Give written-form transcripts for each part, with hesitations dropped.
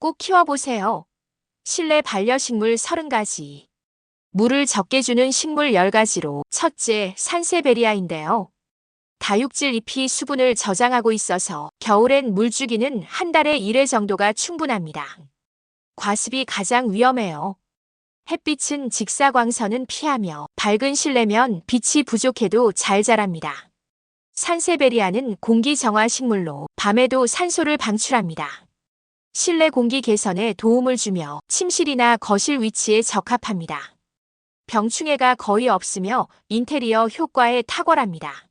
꼭 키워보세요. 실내 반려식물 30가지. 물을 적게 주는 식물 10가지로 첫째, 산세베리아인데요. 다육질 잎이 수분을 저장하고 있어서 겨울엔 물 주기는 한 달에 1회 정도가 충분합니다. 과습이 가장 위험해요. 햇빛은 직사광선은 피하며 밝은 실내면 빛이 부족해도 잘 자랍니다. 산세베리아는 공기 정화 식물로 밤에도 산소를 방출합니다. 실내 공기 개선에 도움을 주며 침실이나 거실 위치에 적합합니다. 병충해가 거의 없으며 인테리어 효과에 탁월합니다.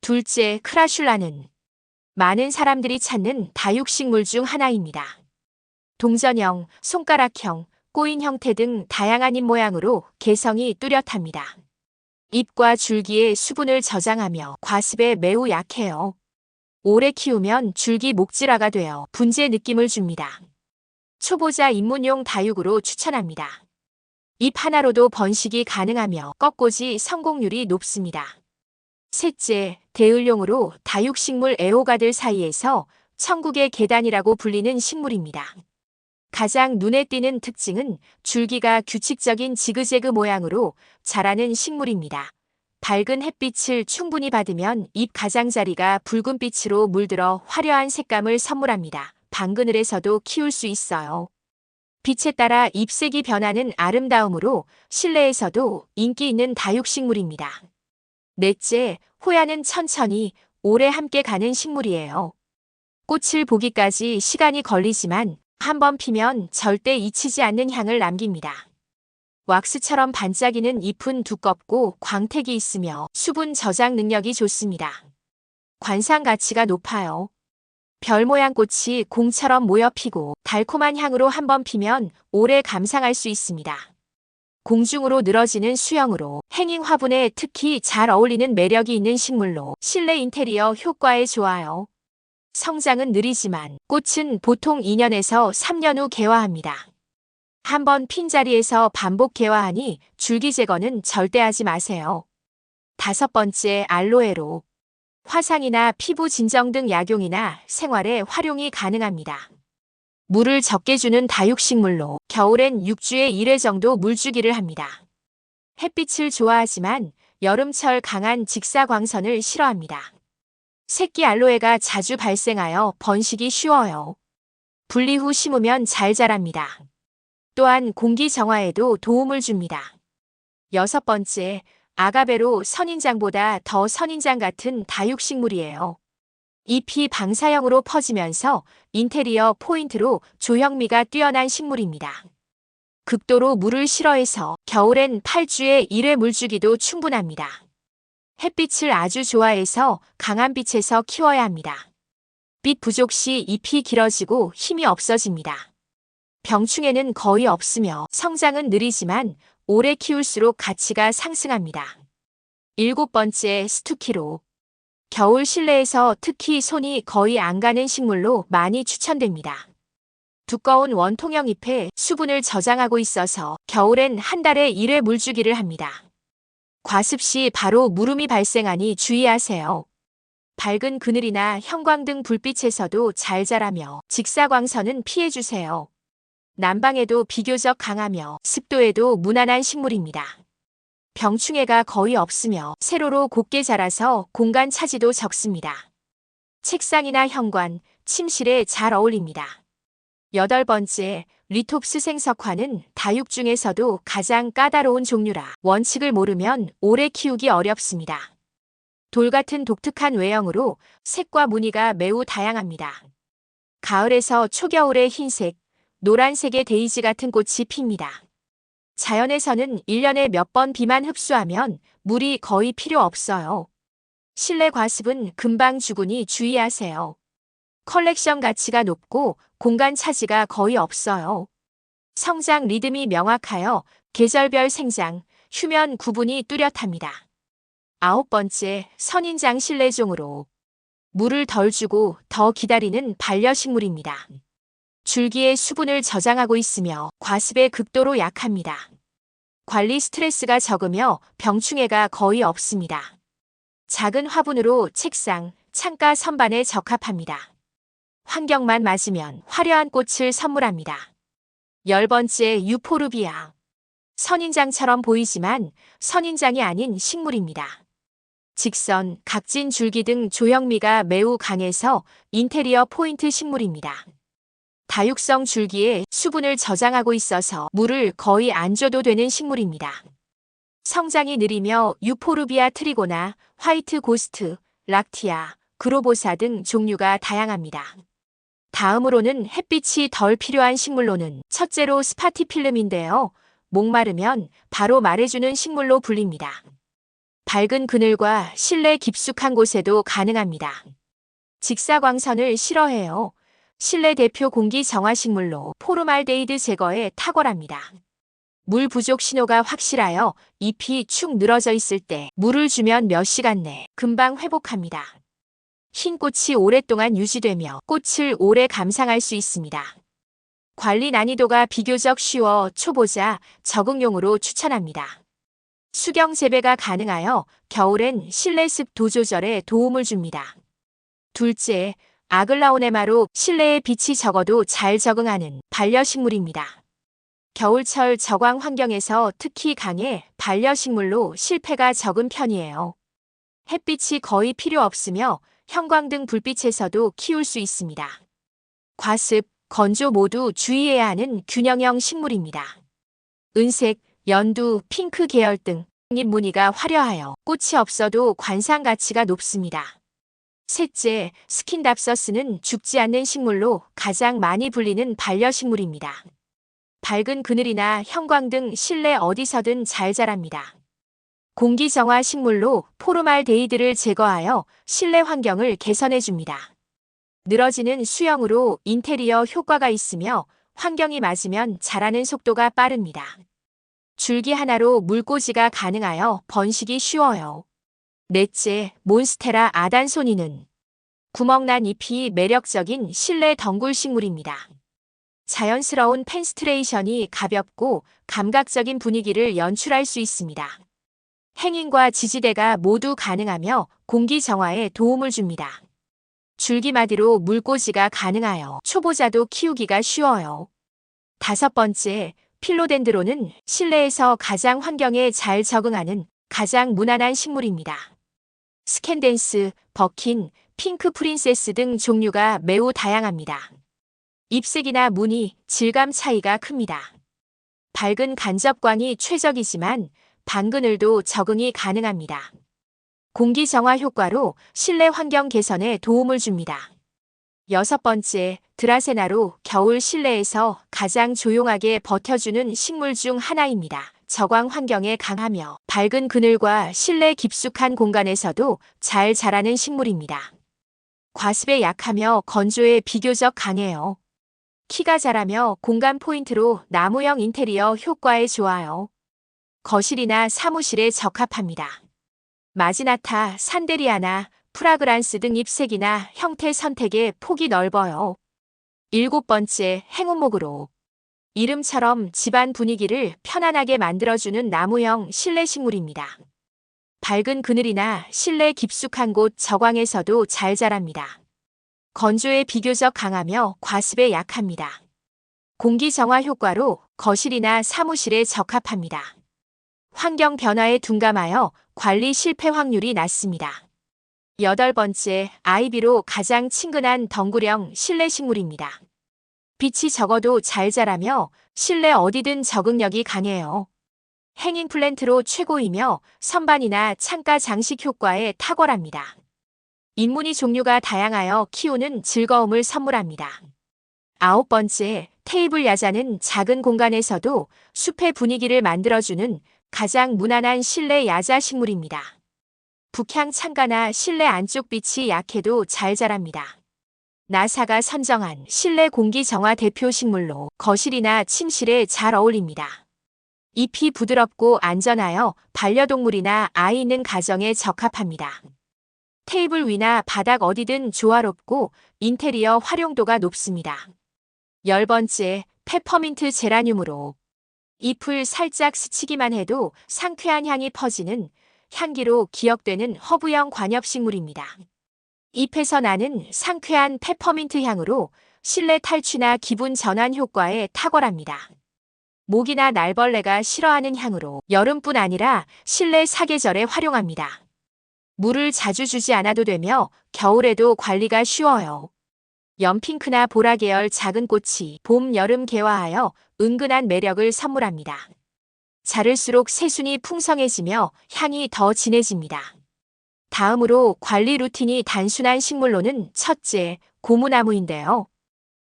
둘째, 크라슐라는 많은 사람들이 찾는 다육식물 중 하나입니다. 동전형, 손가락형, 꼬인 형태 등 다양한 잎 모양으로 개성이 뚜렷합니다. 잎과 줄기에 수분을 저장하며 과습에 매우 약해요. 오래 키우면 줄기 목질화가 되어 분재 느낌을 줍니다. 초보자 입문용 다육으로 추천합니다. 잎 하나로도 번식이 가능하며 꺾꽂이 성공률이 높습니다. 셋째, 대을용으로 다육식물 애호가들 사이에서 천국의 계단이라고 불리는 식물입니다. 가장 눈에 띄는 특징은 줄기가 규칙적인 지그재그 모양으로 자라는 식물입니다. 밝은 햇빛을 충분히 받으면 잎 가장자리가 붉은빛으로 물들어 화려한 색감을 선물합니다. 방그늘에서도 키울 수 있어요. 빛에 따라 잎색이 변하는 아름다움으로 실내에서도 인기 있는 다육식물입니다. 넷째, 호야는 천천히 오래 함께 가는 식물이에요. 꽃을 보기까지 시간이 걸리지만 한번 피면 절대 잊히지 않는 향을 남깁니다. 왁스처럼 반짝이는 잎은 두껍고 광택이 있으며 수분 저장 능력이 좋습니다. 관상 가치가 높아요. 별 모양 꽃이 공처럼 모여 피고 달콤한 향으로 한번 피면 오래 감상할 수 있습니다. 공중으로 늘어지는 수영으로 행잉 화분에 특히 잘 어울리는 매력이 있는 식물로 실내 인테리어 효과에 좋아요. 성장은 느리지만 꽃은 보통 2년에서 3년 후 개화합니다. 한번 핀 자리에서 반복 개화하니 줄기 제거는 절대 하지 마세요. 다섯 번째, 알로에로. 화상이나 피부 진정 등 약용이나 생활에 활용이 가능합니다. 물을 적게 주는 다육식물로 겨울엔 6주에 1회 정도 물주기를 합니다. 햇빛을 좋아하지만 여름철 강한 직사광선을 싫어합니다. 새끼 알로에가 자주 발생하여 번식이 쉬워요. 분리 후 심으면 잘 자랍니다. 또한 공기 정화에도 도움을 줍니다. 여섯 번째, 아가베로 선인장보다 더 선인장 같은 다육식물이에요. 잎이 방사형으로 퍼지면서 인테리어 포인트로 조형미가 뛰어난 식물입니다. 극도로 물을 싫어해서 겨울엔 8주에 1회 물주기도 충분합니다. 햇빛을 아주 좋아해서 강한 빛에서 키워야 합니다. 빛 부족 시 잎이 길어지고 힘이 없어집니다. 병충해는 거의 없으며 성장은 느리지만 오래 키울수록 가치가 상승합니다. 일곱 번째, 스투키로. 겨울 실내에서 특히 손이 거의 안 가는 식물로 많이 추천됩니다. 두꺼운 원통형 잎에 수분을 저장하고 있어서 겨울엔 한 달에 1회 물주기를 합니다. 과습 시 바로 물음이 발생하니 주의하세요. 밝은 그늘이나 형광 등 불빛에서도 잘 자라며 직사광선은 피해주세요. 난방에도 비교적 강하며 습도에도 무난한 식물입니다. 병충해가 거의 없으며 세로로 곱게 자라서 공간 차지도 적습니다. 책상이나 현관, 침실에 잘 어울립니다. 여덟 번째, 리톱스 생석화는 다육 중에서도 가장 까다로운 종류라 원칙을 모르면 오래 키우기 어렵습니다. 돌 같은 독특한 외형으로 색과 무늬가 매우 다양합니다. 가을에서 초겨울에 흰색, 노란색의 데이지 같은 꽃이 핍니다. 자연에서는 1년에 몇 번 비만 흡수하면 물이 거의 필요 없어요. 실내 과습은 금방 주구니 주의하세요. 컬렉션 가치가 높고 공간 차지가 거의 없어요. 성장 리듬이 명확하여 계절별 생장, 휴면 구분이 뚜렷합니다. 아홉 번째, 선인장 실내종으로. 물을 덜 주고 더 기다리는 반려식물입니다. 줄기에 수분을 저장하고 있으며 과습에 극도로 약합니다. 관리 스트레스가 적으며 병충해가 거의 없습니다. 작은 화분으로 책상, 창가 선반에 적합합니다. 환경만 맞으면 화려한 꽃을 선물합니다. 10번째, 유포르비아. 선인장처럼 보이지만 선인장이 아닌 식물입니다. 직선, 각진 줄기 등 조형미가 매우 강해서 인테리어 포인트 식물입니다. 다육성 줄기에 수분을 저장하고 있어서 물을 거의 안 줘도 되는 식물입니다. 성장이 느리며 유포르비아 트리고나, 화이트 고스트, 락티아, 그로보사 등 종류가 다양합니다. 다음으로는 햇빛이 덜 필요한 식물로는 첫째로 스파티필름인데요. 목마르면 바로 말해주는 식물로 불립니다. 밝은 그늘과 실내 깊숙한 곳에도 가능합니다. 직사광선을 싫어해요. 실내 대표 공기 정화 식물로 포르말데이드 제거에 탁월합니다. 물 부족 신호가 확실하여 잎이 축 늘어져 있을 때 물을 주면 몇 시간 내 금방 회복합니다. 흰 꽃이 오랫동안 유지되며 꽃을 오래 감상할 수 있습니다. 관리 난이도가 비교적 쉬워 초보자, 적응용으로 추천합니다. 수경 재배가 가능하여 겨울엔 실내 습도 조절에 도움을 줍니다. 둘째, 아글라오네마로 실내에 빛이 적어도 잘 적응하는 반려식물입니다. 겨울철 저광 환경에서 특히 강해 반려식물로 실패가 적은 편이에요. 햇빛이 거의 필요 없으며 형광등 불빛에서도 키울 수 있습니다. 과습, 건조 모두 주의해야 하는 균형형 식물입니다. 은색, 연두, 핑크 계열 등 잎 무늬가 화려하여 꽃이 없어도 관상 가치가 높습니다. 셋째, 스킨답서스는 죽지 않는 식물로 가장 많이 불리는 반려식물입니다. 밝은 그늘이나 형광등 실내 어디서든 잘 자랍니다. 공기 정화 식물로 포르말데이드를 제거하여 실내 환경을 개선해줍니다. 늘어지는 수영으로 인테리어 효과가 있으며 환경이 맞으면 자라는 속도가 빠릅니다. 줄기 하나로 물꽂이가 가능하여 번식이 쉬워요. 넷째, 몬스테라 아단소니는 구멍난 잎이 매력적인 실내 덩굴 식물입니다. 자연스러운 펜스트레이션이 가볍고 감각적인 분위기를 연출할 수 있습니다. 행인과 지지대가 모두 가능하며 공기 정화에 도움을 줍니다. 줄기마디로 물꽂이가 가능하여 초보자도 키우기가 쉬워요. 다섯 번째, 필로덴드론은 실내에서 가장 환경에 잘 적응하는 가장 무난한 식물입니다. 스캔댄스, 버킨, 핑크 프린세스 등 종류가 매우 다양합니다. 잎색이나 무늬, 질감 차이가 큽니다. 밝은 간접광이 최적이지만 반그늘도 적응이 가능합니다. 공기 정화 효과로 실내 환경 개선에 도움을 줍니다. 여섯 번째, 드라세나로 겨울 실내에서 가장 조용하게 버텨주는 식물 중 하나입니다. 저광 환경에 강하며 밝은 그늘과 실내 깊숙한 공간에서도 잘 자라는 식물입니다. 과습에 약하며 건조에 비교적 강해요. 키가 자라며 공간 포인트로 나무형 인테리어 효과에 좋아요. 거실이나 사무실에 적합합니다. 마지나타, 산데리아나, 프라그란스 등 잎색이나 형태 선택의 폭이 넓어요. 일곱 번째, 행운목으로. 이름처럼 집안 분위기를 편안하게 만들어주는 나무형 실내 식물입니다. 밝은 그늘이나 실내 깊숙한 곳 저광에서도 잘 자랍니다. 건조에 비교적 강하며 과습에 약합니다. 공기 정화 효과로 거실이나 사무실에 적합합니다. 환경 변화에 둔감하여 관리 실패 확률이 낮습니다. 여덟 번째, 아이비로 가장 친근한 덩굴형 실내 식물입니다. 빛이 적어도 잘 자라며 실내 어디든 적응력이 강해요. 행잉 플랜트로 최고이며 선반이나 창가 장식 효과에 탁월합니다. 잎무늬 종류가 다양하여 키우는 즐거움을 선물합니다. 아홉 번째, 테이블 야자는 작은 공간에서도 숲의 분위기를 만들어주는 가장 무난한 실내 야자 식물입니다. 북향 창가나 실내 안쪽 빛이 약해도 잘 자랍니다. 나사가 선정한 실내 공기 정화 대표 식물로 거실이나 침실에 잘 어울립니다. 잎이 부드럽고 안전하여 반려동물이나 아이 있는 가정에 적합합니다. 테이블 위나 바닥 어디든 조화롭고 인테리어 활용도가 높습니다. 열 번째, 페퍼민트 제라늄으로. 잎을 살짝 스치기만 해도 상쾌한 향이 퍼지는 향기로 기억되는 허브형 관엽식물입니다. 잎에서 나는 상쾌한 페퍼민트 향으로 실내 탈취나 기분 전환 효과에 탁월합니다. 모기나 날벌레가 싫어하는 향으로 여름뿐 아니라 실내 사계절에 활용합니다. 물을 자주 주지 않아도 되며 겨울에도 관리가 쉬워요. 연핑크나 보라 계열 작은 꽃이 봄, 여름 개화하여 은근한 매력을 선물합니다. 자를수록 새순이 풍성해지며 향이 더 진해집니다. 다음으로 관리 루틴이 단순한 식물로는 첫째, 고무나무인데요.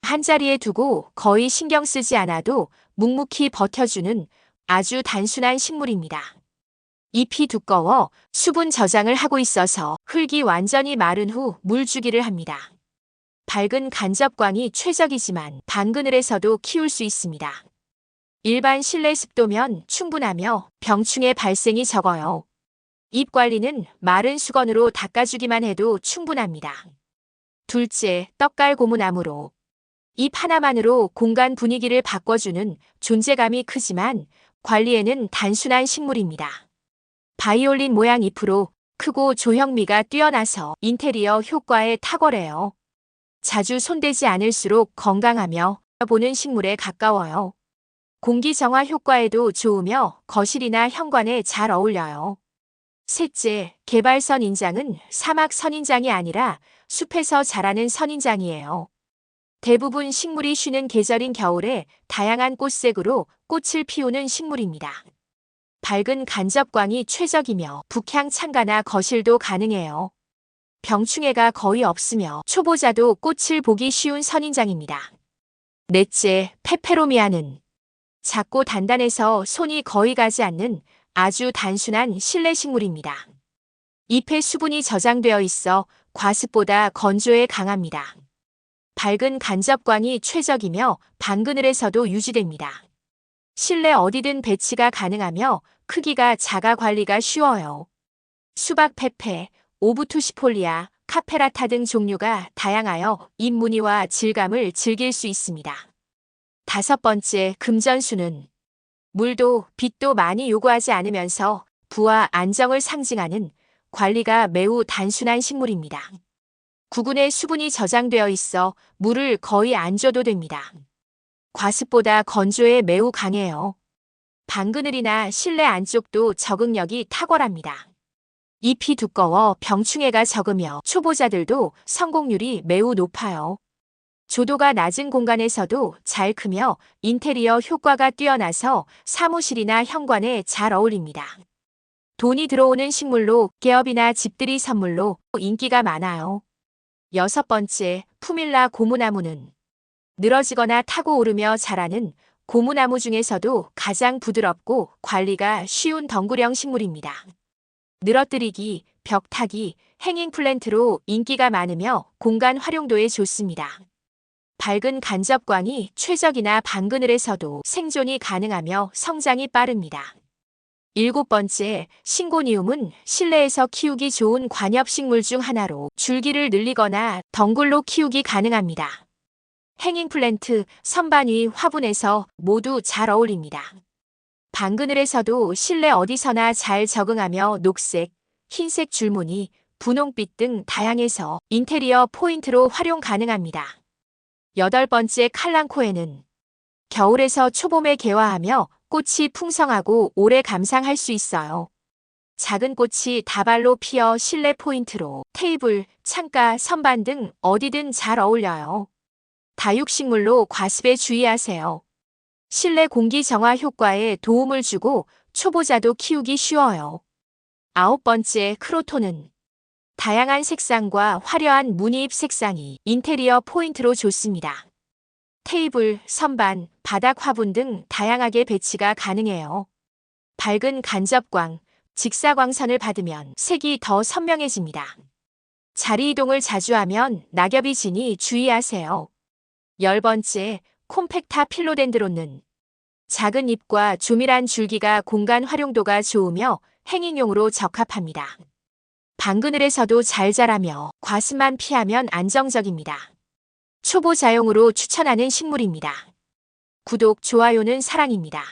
한자리에 두고 거의 신경 쓰지 않아도 묵묵히 버텨주는 아주 단순한 식물입니다. 잎이 두꺼워 수분 저장을 하고 있어서 흙이 완전히 마른 후 물 주기를 합니다. 밝은 간접광이 최적이지만 반그늘에서도 키울 수 있습니다. 일반 실내 습도면 충분하며 병충해 발생이 적어요. 잎 관리는 마른 수건으로 닦아주기만 해도 충분합니다. 둘째, 떡갈 고무나무로. 잎 하나만으로 공간 분위기를 바꿔주는 존재감이 크지만 관리에는 단순한 식물입니다. 바이올린 모양 잎으로 크고 조형미가 뛰어나서 인테리어 효과에 탁월해요. 자주 손대지 않을수록 건강하며 보는 식물에 가까워요. 공기 정화 효과에도 좋으며 거실이나 현관에 잘 어울려요. 셋째, 개발선 인장은 사막 선인장이 아니라 숲에서 자라는 선인장이에요. 대부분 식물이 쉬는 계절인 겨울에 다양한 꽃색으로 꽃을 피우는 식물입니다. 밝은 간접광이 최적이며 북향 창가나 거실도 가능해요. 병충해가 거의 없으며 초보자도 꽃을 보기 쉬운 선인장입니다. 넷째, 페페로미아는 작고 단단해서 손이 거의 가지 않는 아주 단순한 실내 식물입니다. 잎에 수분이 저장되어 있어 과습보다 건조에 강합니다. 밝은 간접광이 최적이며 반그늘에서도 유지됩니다. 실내 어디든 배치가 가능하며 크기가 작아 관리가 쉬워요. 수박 페페, 오브투시폴리아, 카페라타 등 종류가 다양하여 잎 무늬와 질감을 즐길 수 있습니다. 다섯 번째, 금전수는 물도 빛도 많이 요구하지 않으면서 부와 안정을 상징하는 관리가 매우 단순한 식물입니다. 구근에 수분이 저장되어 있어 물을 거의 안 줘도 됩니다. 과습보다 건조에 매우 강해요. 반그늘이나 실내 안쪽도 적응력이 탁월합니다. 잎이 두꺼워 병충해가 적으며 초보자들도 성공률이 매우 높아요. 조도가 낮은 공간에서도 잘 크며 인테리어 효과가 뛰어나서 사무실이나 현관에 잘 어울립니다. 돈이 들어오는 식물로 개업이나 집들이 선물로 인기가 많아요. 여섯 번째, 푸밀라 고무나무는 늘어지거나 타고 오르며 자라는 고무나무 중에서도 가장 부드럽고 관리가 쉬운 덩굴형 식물입니다. 늘어뜨리기, 벽타기, 행잉 플랜트로 인기가 많으며 공간 활용도에 좋습니다. 밝은 간접광이 최적이나 반그늘에서도 생존이 가능하며 성장이 빠릅니다. 일곱 번째, 싱고니움은 실내에서 키우기 좋은 관엽식물 중 하나로 줄기를 늘리거나 덩굴로 키우기 가능합니다. 행잉 플랜트, 선반 위 화분에서 모두 잘 어울립니다. 반그늘에서도 실내 어디서나 잘 적응하며 녹색, 흰색 줄무늬, 분홍빛 등 다양해서 인테리어 포인트로 활용 가능합니다. 여덟 번째, 칼랑코에는 겨울에서 초봄에 개화하며 꽃이 풍성하고 오래 감상할 수 있어요. 작은 꽃이 다발로 피어 실내 포인트로 테이블, 창가, 선반 등 어디든 잘 어울려요. 다육식물로 과습에 주의하세요. 실내 공기 정화 효과에 도움을 주고 초보자도 키우기 쉬워요. 아홉 번째, 크로톤은 다양한 색상과 화려한 무늬잎 색상이 인테리어 포인트로 좋습니다. 테이블, 선반, 바닥 화분 등 다양하게 배치가 가능해요. 밝은 간접광, 직사광선을 받으면 색이 더 선명해집니다. 자리 이동을 자주 하면 낙엽이 지니 주의하세요. 열 번째, 콤팩타 필로덴드론은 작은 잎과 조밀한 줄기가 공간 활용도가 좋으며 행잉용으로 적합합니다. 반그늘에서도 잘 자라며 과습만 피하면 안정적입니다. 초보자용으로 추천하는 식물입니다. 구독, 좋아요는 사랑입니다.